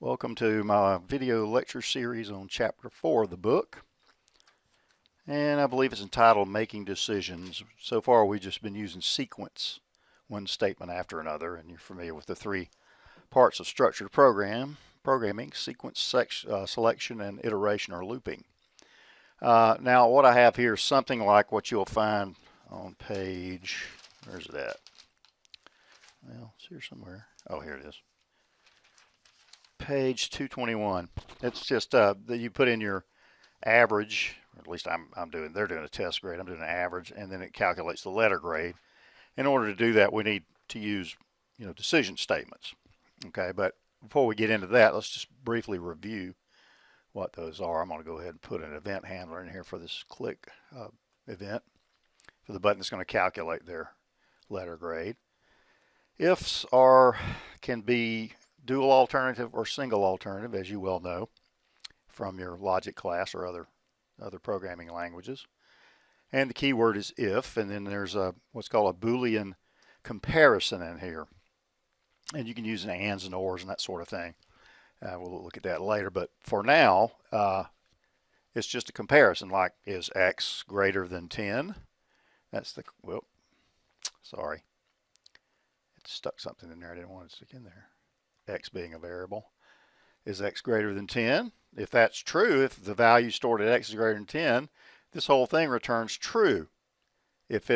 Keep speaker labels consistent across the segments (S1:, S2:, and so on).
S1: Welcome to my video lecture series on chapter 4 of the book. And I believe it's entitled Making Decisions. So far we've just been using sequence, one statement after another, and you're familiar with the three parts of structured programming, sequence, selection, and iteration or looping. Now what I have here is something like what you'll find on page, where's it at? Well, it's here somewhere. Oh, here it is. Page 221. It's just that you put in your average, or at least they're doing a test grade, I'm doing an average, and then it calculates the letter grade. In order to do that, we need to use, decision statements. Okay, but before we get into that, let's just briefly review what those are. I'm going to go ahead and put an event handler in here for this click event for the button that's going to calculate their letter grade. Ifs can be dual alternative or single alternative, as you well know from your logic class or other programming languages. And the keyword is if, and then there's what's called a Boolean comparison in here. And you can use ands and ors and that sort of thing. We'll look at that later, but for now, it's just a comparison, like is x greater than 10? That's sorry. It stuck something in there I didn't want to stick in there. X being a variable. Is x greater than 10? If that's true, if the value stored at x is greater than 10, this whole thing returns true. If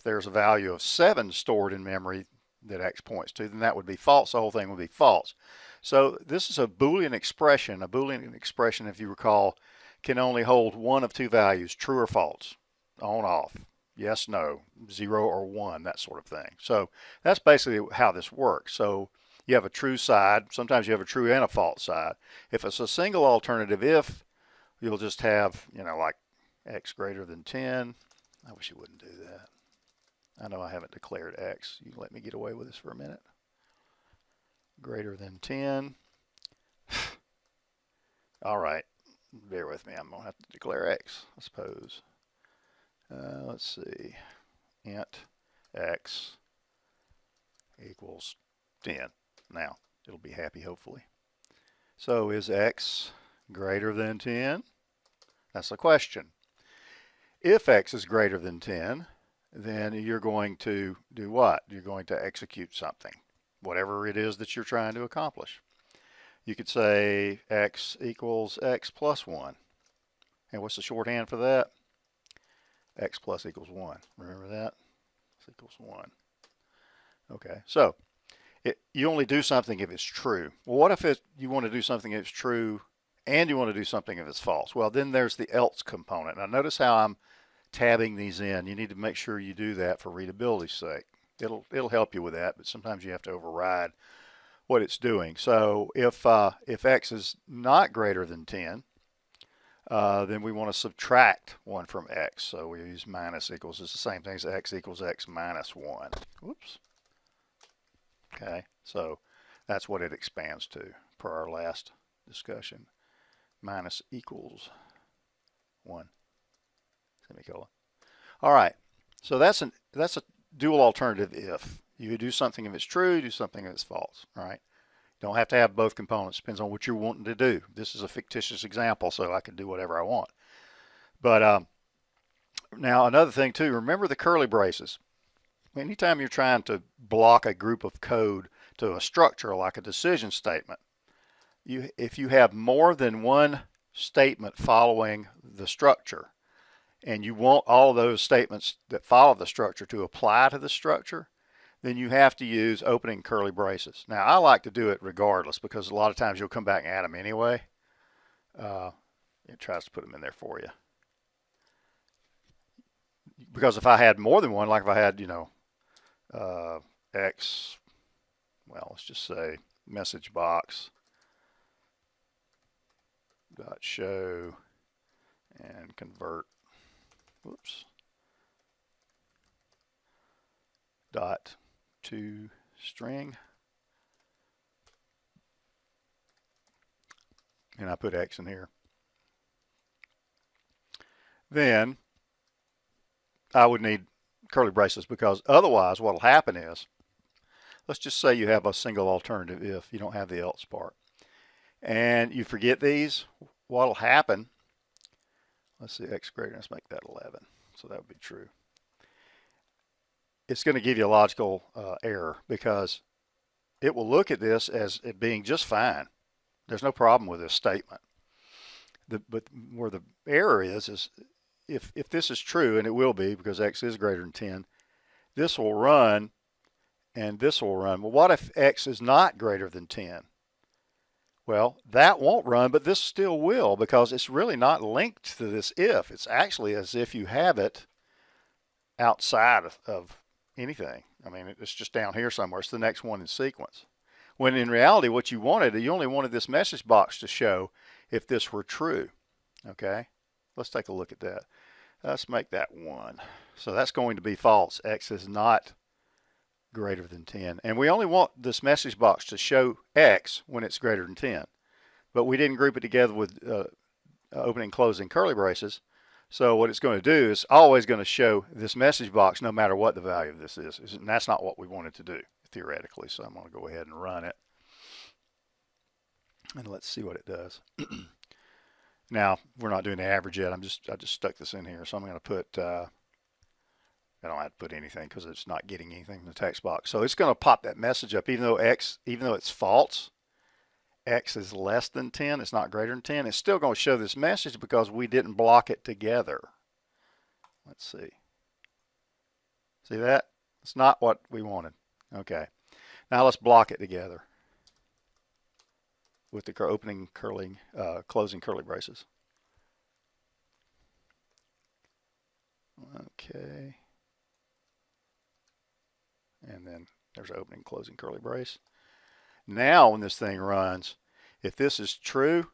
S1: there's a value of 7 stored in memory that x points to, then that would be false. The whole thing would be false. So this is a Boolean expression. A Boolean expression, if you recall, can only hold one of two values, true or false, on, off, yes, no, 0 or 1, that sort of thing. So that's basically how this works. So you have a true side. Sometimes you have a true and a false side. If it's a single alternative if, you'll just have, like x greater than 10. I wish you wouldn't do that. I know I haven't declared x. You can let me get away with this for a minute. Greater than 10. All right. Bear with me. I'm going to have to declare x, I suppose. Let's see. Int x equals 10. Now, it'll be happy, hopefully. So is x greater than 10? That's the question. If x is greater than 10, then you're going to do what? You're going to execute something, whatever it is that you're trying to accomplish. You could say x equals x plus 1. And what's the shorthand for that? X plus equals 1. Remember that? X equals 1. Okay, so you only do something if it's true. Well, what if you want to do something if it's true and you want to do something if it's false? Well, then there's the else component. Now notice how I'm tabbing these in. You need to make sure you do that for readability's sake. It'll help you with that, but sometimes you have to override what it's doing. So if x is not greater than 10, then we want to subtract 1 from x. So we use minus equals. It's the same thing as x equals x minus 1. Whoops. Okay, so that's what it expands to per our last discussion. Minus equals 1, semicolon. All right, so that's a dual alternative if. You do something if it's true, do something if it's false, all right? You don't have to have both components. Depends on what you're wanting to do. This is a fictitious example, so I can do whatever I want. But now another thing too, remember the curly braces. Anytime you're trying to block a group of code to a structure like a decision statement, if you have more than one statement following the structure and you want all of those statements that follow the structure to apply to the structure, then you have to use opening curly braces. Now I like to do it regardless because a lot of times you'll come back and add them anyway. It tries to put them in there for you. Because if I had more than one, like if I had, x, well, let's just say message box dot show and convert, whoops, dot to string, and I put x in here, then I would need curly braces, because otherwise what will happen is, let's just say you have a single alternative if, you don't have the else part. and you forget these, what'll happen, let's see, x greater, let's make that 11. So that would be true. It's going to give you a logical error because it will look at this as it being just fine. There's no problem with this statement. But where the error is if this is true, and it will be because x is greater than 10, this will run and this will run. Well, what if x is not greater than 10? Well, that won't run, but this still will because it's really not linked to this if. It's actually as if you have it outside of anything. I mean, it's just down here somewhere. It's the next one in sequence. When in reality, what you only wanted this message box to show if this were true. Okay, let's take a look at that. Let's make that 1. So that's going to be false. X is not greater than 10. And we only want this message box to show X when it's greater than 10. But we didn't group it together with opening and closing curly braces. So what it's going to do is always going to show this message box no matter what the value of this is. And that's not what we wanted to do theoretically. So I'm going to go ahead and run it. And let's see what it does. Now, we're not doing the average yet. I just stuck this in here. So I'm going to put, I don't have to put anything because it's not getting anything from the text box. So it's going to pop that message up even though it's false. X is less than 10, it's not greater than 10, it's still going to show this message because we didn't block it together. Let's see. See that? It's not what we wanted. Okay. Now let's block it together with the opening curling, closing curly braces. Okay. And then there's opening, closing curly brace. Now when this thing runs, if this is true,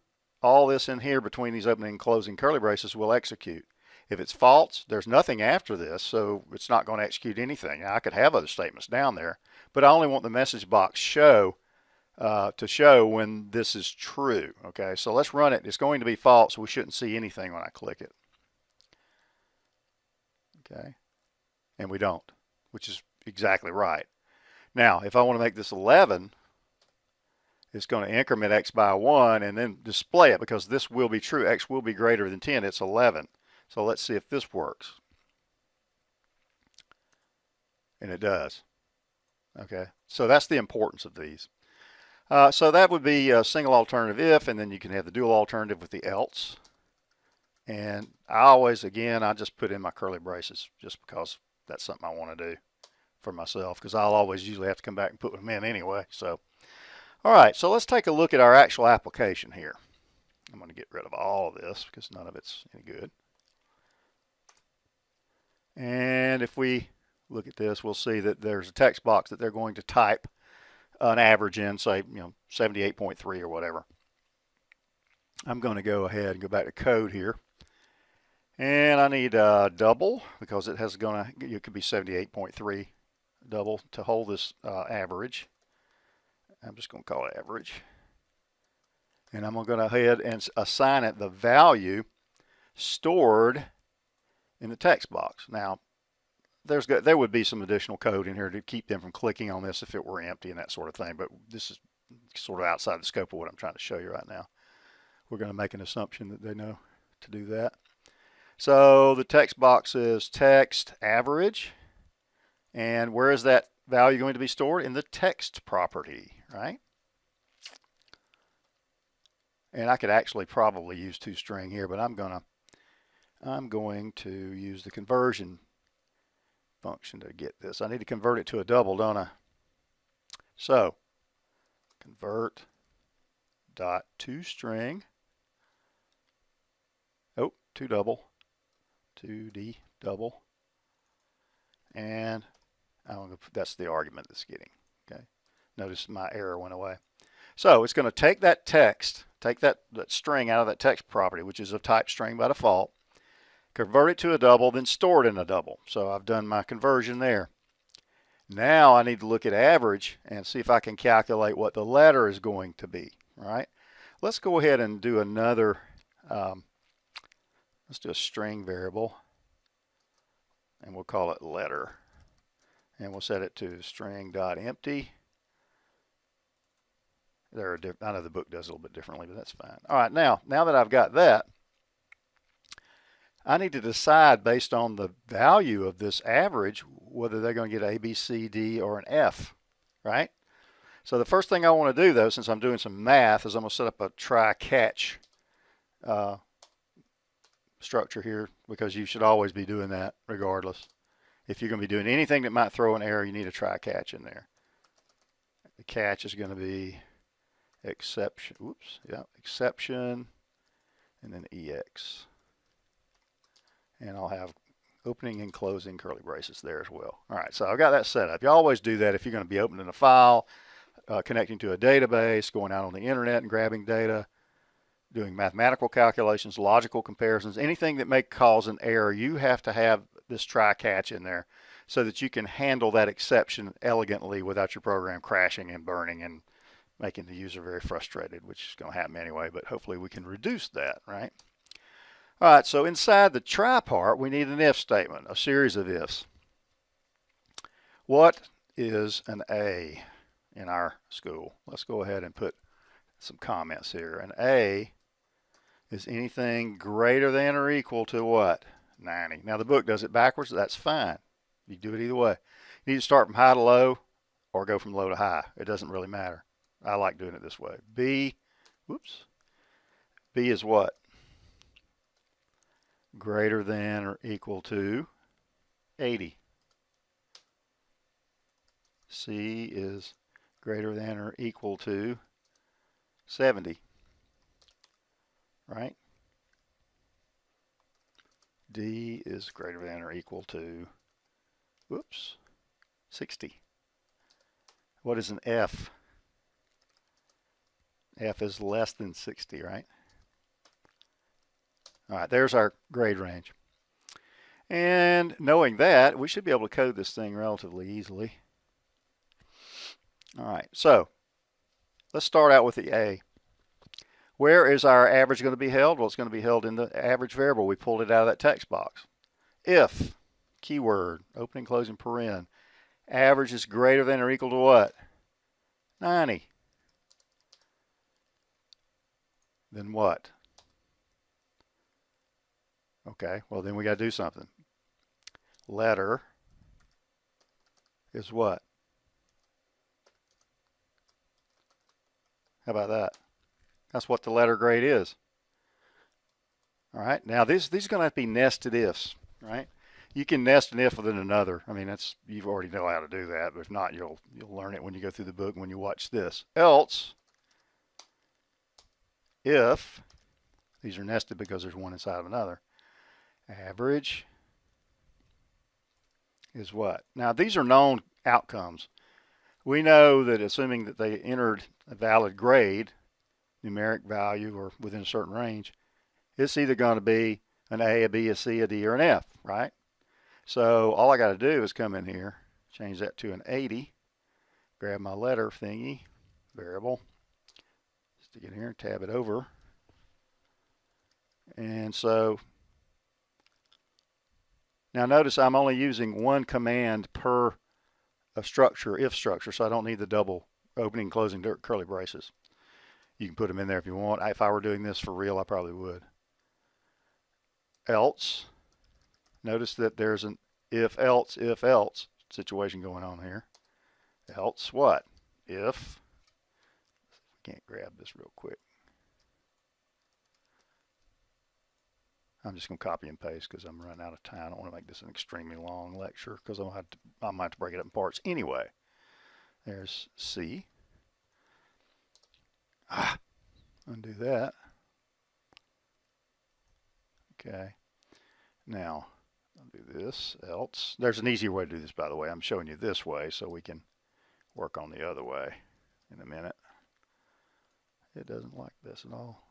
S1: all this in here between these opening and closing curly braces will execute. If it's false, there's nothing after this, so it's not going to execute anything. Now, I could have other statements down there, but I only want the message box to show when this is true. Okay, so let's run it. It's going to be false, so we shouldn't see anything when I click it. Okay, and we don't, which is exactly right. Now, if I want to make this 11, it's going to increment x by 1 and then display it because this will be true. X will be greater than 10. It's 11. So let's see if this works. And it does. Okay, so that's the importance of these. So that would be a single alternative if, and then you can have the dual alternative with the else. And I just put in my curly braces just because that's something I want to do for myself because I'll always usually have to come back and put them in anyway. So. All right, so let's take a look at our actual application here. I'm going to get rid of all of this because none of it's any good. And if we look at this, we'll see that there's a text box that they're going to type an average in, say, 78.3 or whatever. I'm going to go ahead and go back to code here. And I need a double because it could be 78.3 double to hold this average. I'm just going to call it average. And I'm going to go ahead and assign it the value stored in the text box. Now, there would be some additional code in here to keep them from clicking on this if it were empty and that sort of thing, but this is sort of outside the scope of what I'm trying to show you right now. We're going to make an assumption that they know to do that. So the text box is text average. And where is that value going to be stored? In the text property, right? And I could actually probably use toString here, but I'm going to use the conversion function to get this. I need to convert it to a double, don't I? So convert dot toString. Oh, to double, 2D double, and that's the argument that's getting. Okay, notice my error went away. So it's going to take that text, take that string out of that text property, which is a type string by default, convert it to a double, then store it in a double. So I've done my conversion there. Now I need to look at average and see if I can calculate what the letter is going to be. Right? Let's go ahead and do another. Let's do a string variable, and we'll call it letter. And we'll set it to string.empty. I know the book does it a little bit differently, but that's fine. All right, now that I've got that, I need to decide based on the value of this average whether they're going to get A, B, C, D, or an F, right? So the first thing I want to do, though, since I'm doing some math, is I'm going to set up a try-catch structure here, because you should always be doing that regardless. If you're going to be doing anything that might throw an error, you need a try-catch in there. The catch is going to be exception, exception, and then EX. And I'll have opening and closing curly braces there as well. All right, so I've got that set up. You always do that if you're going to be opening a file, connecting to a database, going out on the internet and grabbing data, doing mathematical calculations, logical comparisons, anything that may cause an error. You have to have this try-catch in there so that you can handle that exception elegantly without your program crashing and burning and making the user very frustrated, which is going to happen anyway, but hopefully we can reduce that, right? All right, so inside the try part, we need an if statement, a series of ifs. What is an A in our school? Let's go ahead and put some comments here. An A is anything greater than or equal to what? 90. Now the book does it backwards. That's fine. You do it either way. You need to start from high to low or go from low to high. It doesn't really matter. I like doing it this way. B is what? Greater than or equal to 80. C is greater than or equal to 70, right? D is greater than or equal to, 60. What is an F? F is less than 60, right? All right, there's our grade range. And knowing that, we should be able to code this thing relatively easily. All right, so let's start out with the A. Where is our average going to be held? Well, it's going to be held in the average variable. We pulled it out of that text box. If, keyword, opening, closing, paren, average is greater than or equal to what? 90. Then what? Okay, well then we got to do something. Letter is what? How about that? That's what the letter grade is. All right, now these are going to have to be nested ifs, right? You can nest an if within another. I mean, you already know how to do that, but if not, you'll learn it when you go through the book and when you watch this. Else, if, these are nested because there's one inside of another, average is what? Now, these are known outcomes. We know that assuming that they entered a valid grade, numeric value, or within a certain range, it's either going to be an A, a B, a C, a D, or an F, right? So all I got to do is come in here, change that to an 80, grab my letter thingy, variable, stick it here, tab it over. And so now notice I'm only using one command per structure, if structure, so I don't need the double opening and closing curly braces. You can put them in there if you want. If I were doing this for real, I probably would. Else, notice that there's an if else situation going on here. Else what? If, can't grab this real quick. I'm just going to copy and paste because I'm running out of time. I don't want to make this an extremely long lecture because I might have to break it up in parts anyway. There's C. Undo that. Okay. Now, I'll do this, else. There's an easier way to do this, by the way. I'm showing you this way so we can work on the other way in a minute. It doesn't like this at all.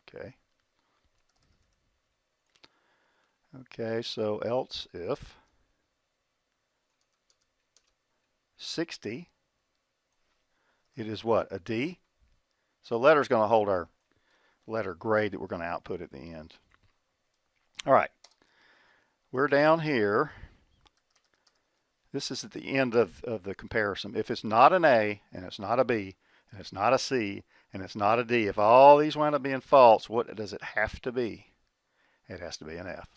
S1: Okay. Okay, so else if 60, it is what? A D? So letter's going to hold our letter grade that we're going to output at the end. All right, we're down here. This is at the end of the comparison. If it's not an A and it's not a B and it's not a C, and it's not a D. If all these wind up being false, what does it have to be? It has to be an F.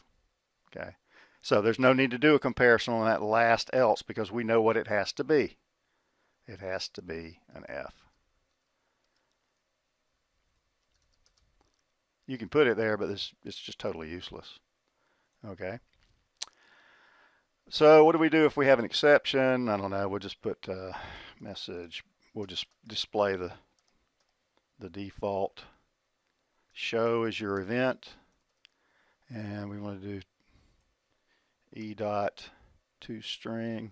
S1: Okay. So there's no need to do a comparison on that last else because we know what it has to be. It has to be an F. You can put it there, but it's just totally useless. Okay. So what do we do if we have an exception? I don't know. We'll just put message. We'll just display the default show as your event. And we want to do e dot toString.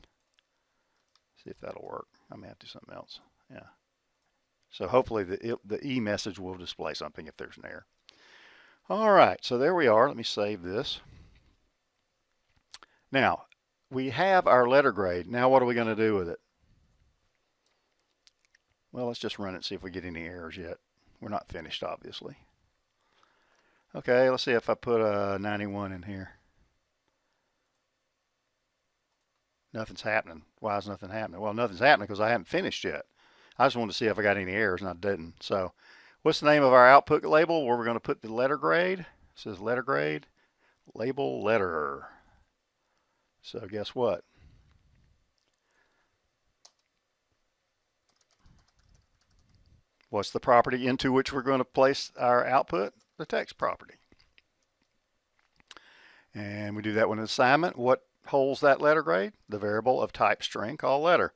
S1: See if that'll work. I may have to do something else. Yeah. So hopefully the e message will display something if there's an error. All right, so there we are. Let me save this. Now, we have our letter grade. Now what are we going to do with it? Well, let's just run it and see if we get any errors yet. We're not finished, obviously. Okay, let's see if I put a 91 in here. Nothing's happening. Why is nothing happening? Well, nothing's happening because I haven't finished yet. I just wanted to see if I got any errors, and I didn't. So what's the name of our output label where we're going to put the letter grade? It says letter grade, label letter. So guess what? What's the property into which we're going to place our output? The text property. And we do that with an assignment. What holds that letter grade? The variable of type string called letter.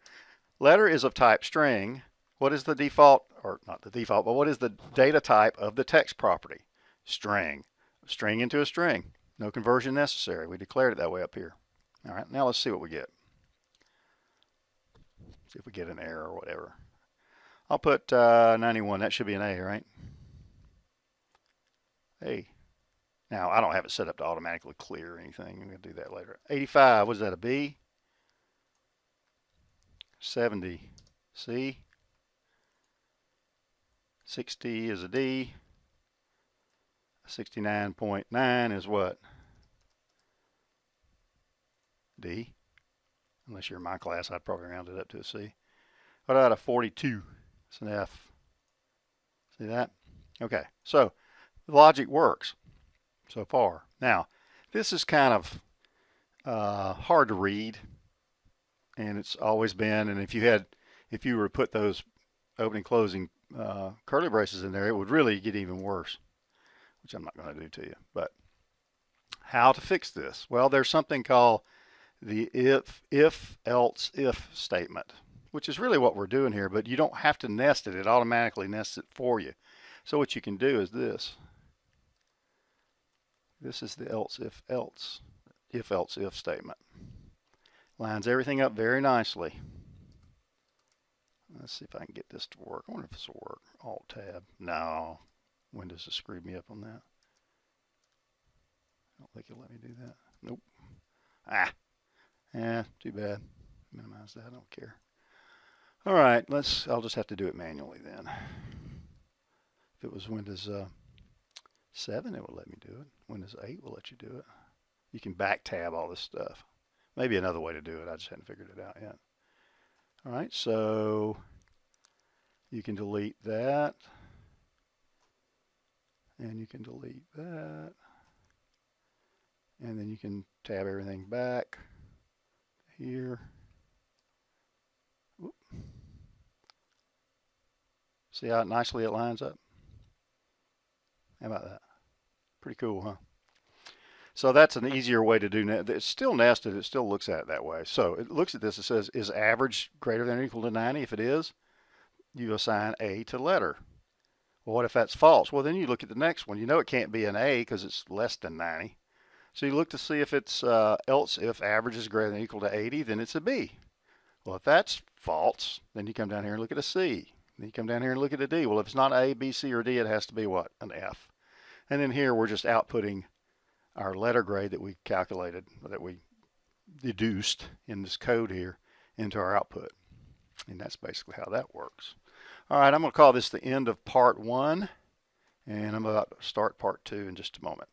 S1: Letter is of type string. What is the default, or not the default, but what is the data type of the text property? String. String into a string. No conversion necessary. We declared it that way up here. All right, now let's see what we get. See if we get an error or whatever. I'll put 91. That should be an A, right? A. Now, I don't have it set up to automatically clear or anything. I'm going to do that later. 85, was that a B? 70, C. 60 is a D. 69.9 is what? D. Unless you're in my class, I'd probably round it up to a C. What about a 42? It's an F. See that? Okay, so the logic works so far. Now, this is kind of hard to read, and it's always been. And if you were to put those opening closing curly braces in there, it would really get even worse, which I'm not going to do to you. But how to fix this? Well, there's something called the if else if statement, which is really what we're doing here, but you don't have to nest it. It automatically nests it for you. So what you can do is this. This is the else if statement. Lines everything up very nicely. Let's see if I can get this to work. I wonder if this will work. Alt tab. No. Windows has screwed me up on that. I don't think it'll let me do that. Nope. Ah. Yeah, too bad. Minimize that. I don't care. All right, I'll just have to do it manually then. If it was Windows 7, it would let me do it. Windows 8 will let you do it. You can back tab all this stuff. Maybe another way to do it. I just hadn't figured it out yet. All right, so you can delete that. And you can delete that. And then you can tab everything back here. Whoop. See how nicely it lines up? How about that? Pretty cool, huh? So that's an easier way to do it. It's still nested. It still looks at it that way. So it looks at this. It says, is average greater than or equal to 90? If it is, you assign A to letter. Well, what if that's false? Well, then you look at the next one. You know it can't be an A because it's less than 90. So you look to see if it's else if average is greater than or equal to 80, then it's a B. Well, if that's false, then you come down here and look at a C. Then you come down here and look at a D. Well, if it's not A, B, C, or D, it has to be what? An F. And then here we're just outputting our letter grade that we calculated, that we deduced in this code here into our output. And that's basically how that works. All right, I'm going to call this the end of part 1, and I'm about to start part 2 in just a moment.